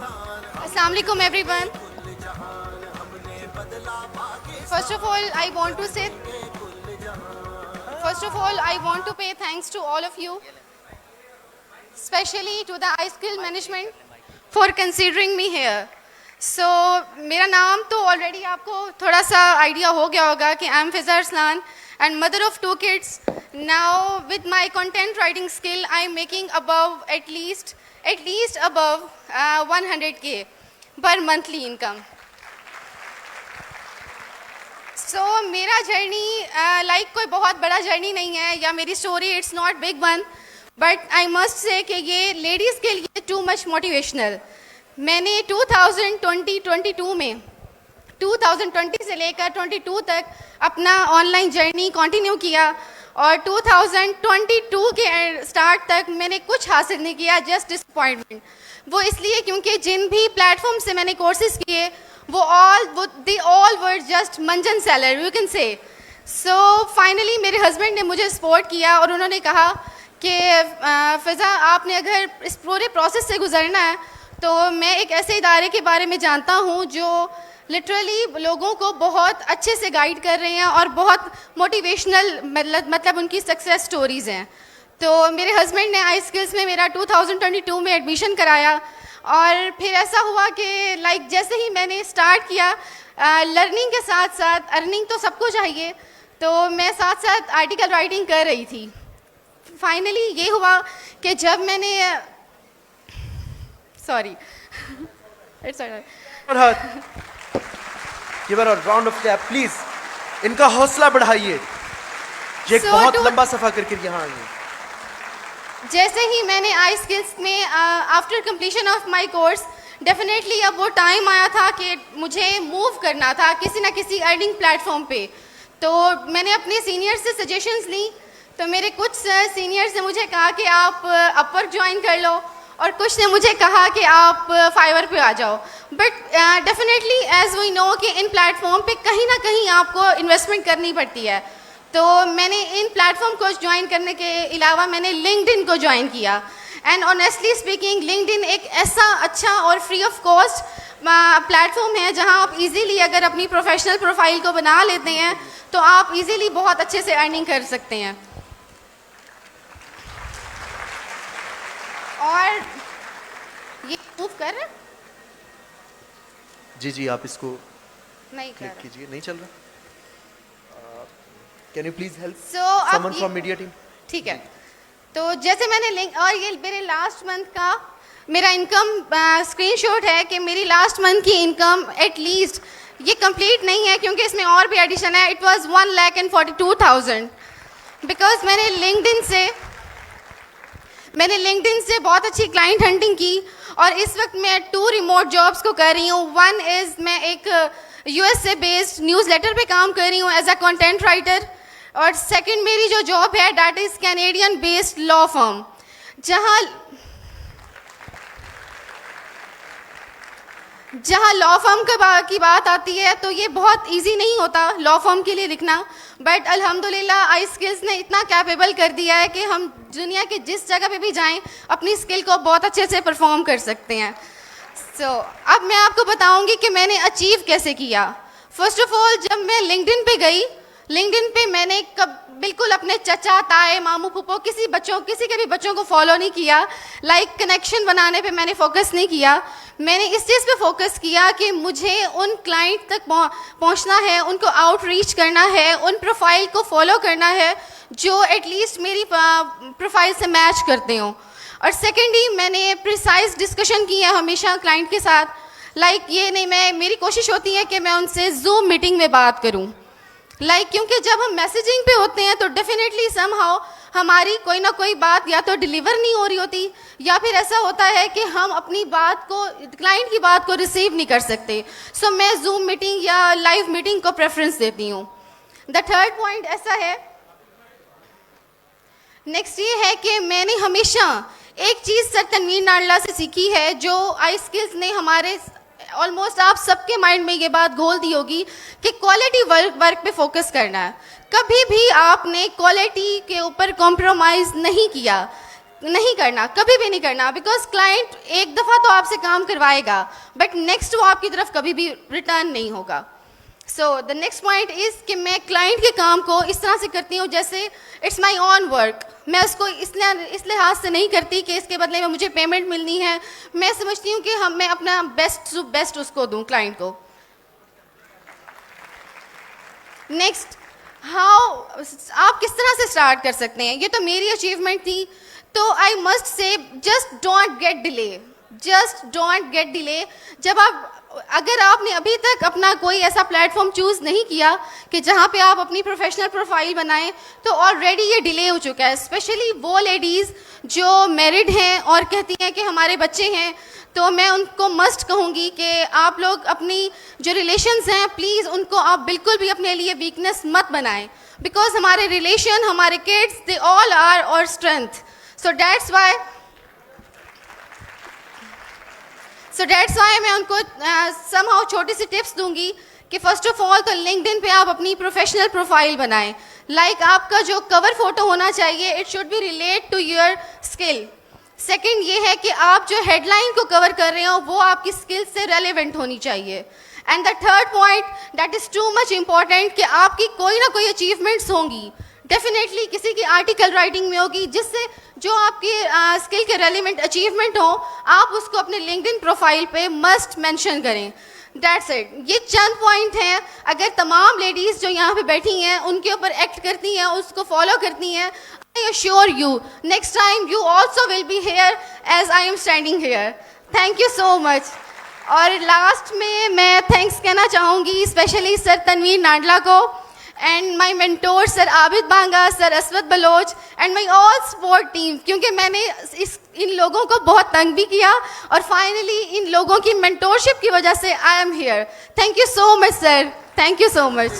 Assalamu alaikum everyone. First of all, I want to say, first of all, I want to pay thanks to all of you, especially to the iSkill management for considering me here. So, मेरा नाम तो already आपको थोड़ा सा idea हो गया होगा कि I'm Fiza Arslan and mother of 2 kids. Now, with my content writing skill, I'm making above at least above 100K per monthly income. So मेरा जर्नी लाइक कोई बहुत बड़ा जर्नी नहीं है या मेरी story it's not big one, but I must say कि ये लेडीज़ के लिए टू मच मोटिवेशनल. मैंने 2022 में 2020 से लेकर 22 तक अपना ऑनलाइन जर्नी कंटिन्यू किया और 2022 के स्टार्ट तक मैंने कुछ हासिल नहीं किया, जस्ट डिसअपॉइंटमेंट. वो इसलिए क्योंकि जिन भी प्लेटफॉर्म से मैंने कोर्सेज किए they all were just मंजन seller, you can say. So finally मेरे हस्बैंड ने मुझे सपोर्ट किया और उन्होंने कहा कि फ़िज़ा आपने अगर इस पूरे प्रोसेस से गुजरना है तो मैं एक ऐसे इदारे के बारे में जानता हूँ जो लिटरली लोगों को बहुत अच्छे से गाइड कर रहे हैं और बहुत मोटिवेशनल मतलब उनकी सक्सेस स्टोरीज़ हैं. तो मेरे हस्बैंड ने iSkills में मेरा 2022 में एडमिशन कराया और फिर ऐसा हुआ कि लाइक जैसे ही मैंने स्टार्ट किया लर्निंग के साथ साथ अर्निंग तो सबको चाहिए, तो मैं साथ साथ आर्टिकल राइटिंग कर रही थी. फाइनली ये हुआ कि जब मैंने sorry give her a round of clap please. इनका हौसला बढ़ाइए. ये एक बहुत लंबा सफर करके यहाँ आई है. जैसे ही मैंने iSkills में after completion of my course definitely अब वो टाइम आया था कि मुझे मूव करना था किसी ना किसी अर्निंग प्लेटफॉर्म पे. तो मैंने अपने सीनियर से सजेशंस ली. तो मेरे कुछ सीनियर्स ने मुझे कहा कि आप अपवर्क ज्वाइन कर लो और कुछ ने मुझे कहा कि आप फाइवर पे आ जाओ. But definitely as we know कि इन प्लेटफॉर्म पे कहीं ना कहीं आपको इन्वेस्टमेंट करनी पड़ती है. तो मैंने इन प्लेटफॉर्म को ज्वाइन करने के अलावा मैंने लिंक्डइन को ज्वाइन किया. एंड ऑनेस्टली स्पीकिंग लिंक्डइन एक ऐसा अच्छा और फ्री ऑफ कॉस्ट प्लेटफॉर्म है जहां आप इजीली अगर अपनी प्रोफेशनल प्रोफाइल को बना लेते हैं तो आप इजीली बहुत अच्छे से अर्निंग कर सकते हैं. और ये मूव कर रहे जी आप इसको नहीं क्लिक कर कीजिए. नहीं चल रहा. Can you please help So, someone from media team. ठीक है. तो जैसे मैंने लिंक और ये मेरे लास्ट मंथ का मेरा इनकम स्क्रीनशॉट है कि मेरी लास्ट मंथ की इनकम एटलीस्ट ये कंप्लीट नहीं है क्योंकि इसमें और भी एडिशन है. इट वाज 1,42,000 बिकॉज मैंने लिंक्डइन से बहुत अच्छी क्लाइंट हंटिंग की और इस वक्त मैं 2 रिमोट जॉब्स को कर रही हूँ. वन इज़ मैं एक USA बेस्ड न्यूज़लेटर पे काम कर रही हूँ एज अ कंटेंट राइटर और सेकंड मेरी जो जॉब है that is Canadian based law firm. जहाँ लॉ फर्म की बात आती है तो ये बहुत इजी नहीं होता लॉ फर्म के लिए लिखना, बट अल्हम्दुलिल्लाह iSkills ने इतना कैपेबल कर दिया है कि हम दुनिया के जिस जगह पे भी जाएं अपनी स्किल को बहुत अच्छे से परफॉर्म कर सकते हैं. अब मैं आपको बताऊंगी कि मैंने अचीव कैसे किया. फर्स्ट ऑफ ऑल जब मैं लिंक्डइन पे गई, लिंक्डइन पे मैंने बिल्कुल अपने चचा ताए मामू फूफो किसी के भी बच्चों को फॉलो नहीं किया. लाइक कनेक्शन बनाने पे मैंने फोकस नहीं किया. मैंने इस चीज़ पे फोकस किया कि मुझे उन क्लाइंट तक पहुंचना है, उनको आउटरीच करना है, उन प्रोफाइल को फॉलो करना है जो एटलीस्ट मेरी प्रोफाइल से मैच करते हों. और सेकेंडली मैंने प्रिसाइज डिस्कशन की है हमेशा क्लाइंट के साथ. लाइक ये नहीं मेरी कोशिश होती है कि मैं उनसे जूम मीटिंग में बात करूं. क्योंकि जब हम मैसेजिंग पे होते हैं तो डेफिनेटली समहाउ हमारी कोई ना कोई बात या तो डिलीवर नहीं हो रही होती या फिर ऐसा होता है कि हम अपनी बात को क्लाइंट की बात को रिसीव नहीं कर सकते. सो मैं जूम मीटिंग या लाइव मीटिंग को प्रेफरेंस देती हूँ. द थर्ड पॉइंट ऐसा है, नेक्स्ट ये है कि मैंने हमेशा एक चीज़ सर तनवीर नाडला से सीखी है जो iSkills ने हमारे ऑलमोस्ट आप सबके माइंड में ये बात घोल दी होगी कि क्वालिटी वर्क पे फोकस करना है. कभी भी आपने क्वालिटी के ऊपर कॉम्प्रोमाइज़ नहीं किया. नहीं करना, कभी भी नहीं करना, बिकॉज क्लाइंट एक दफ़ा तो आपसे काम करवाएगा बट नेक्स्ट वो आपकी तरफ कभी भी रिटर्न नहीं होगा. So the next point is कि मैं क्लाइंट के काम को इस तरह से करती हूँ जैसे इट्स माई ऑन वर्क. मैं उसको इस लिहाज से नहीं करती कि इसके बदले में मुझे पेमेंट मिलनी है. मैं समझती हूँ कि मैं अपना बेस्ट उसको दूँ क्लाइंट को. नेक्स्ट, आप किस तरह से स्टार्ट कर सकते हैं, ये तो मेरी अचीवमेंट थी. तो I must say just don't get delay, just don't get delay. अगर आपने अभी तक अपना कोई ऐसा प्लेटफॉर्म चूज़ नहीं किया कि जहाँ पे आप अपनी प्रोफेशनल प्रोफाइल बनाएं, तो ऑलरेडी ये डिले हो चुका है. स्पेशली वो लेडीज़ जो मैरिड हैं और कहती हैं कि हमारे बच्चे हैं, तो मैं उनको मस्ट कहूँगी कि आप लोग अपनी जो रिलेशंस हैं प्लीज़ उनको आप बिल्कुल भी अपने लिए वीकनेस मत बनाएं, बिकॉज हमारे रिलेशन, हमारे किड्स, दे ऑल आर और स्ट्रेंथ. सो दैट्स वाई मैं उनको समहाउ छोटी सी टिप्स दूंगी कि फर्स्ट ऑफ ऑल तो लिंक्डइन पे आप अपनी प्रोफेशनल प्रोफाइल बनाएं. आपका जो कवर फोटो होना चाहिए it should be relate to your skill. Second ये है कि आप जो हेडलाइन को कवर कर रहे हो वो आपकी स्किल से रेलेवेंट होनी चाहिए. And the third point that is too much important कि आपकी कोई ना कोई अचीवमेंट्स होंगी, डेफिनेटली किसी की आर्टिकल राइटिंग में होगी, जिससे जो आपकी स्किल के रेलिवेंट अचीवमेंट हो आप उसको अपने लिंक्डइन प्रोफाइल पे मस्ट मेंशन करें. That's it. ये चंद पॉइंट हैं. अगर तमाम लेडीज़ जो यहाँ पे बैठी हैं उनके ऊपर एक्ट करती हैं, उसको फॉलो करती हैं, I assure you next time you also will be here as I am standing here. Thank you so much. और लास्ट में मैं थैंक्स कहना चाहूँगी स्पेशली सर तनवीर नाडला को and my mentor sir Abid Banga, sir Aswad Baloch and my all support team, क्योंकि मैंने इन लोगों को बहुत तंग भी किया और फाइनली इन लोगों की मेंटोरशिप की वजह से I am here. Thank you so much sir, thank you so much.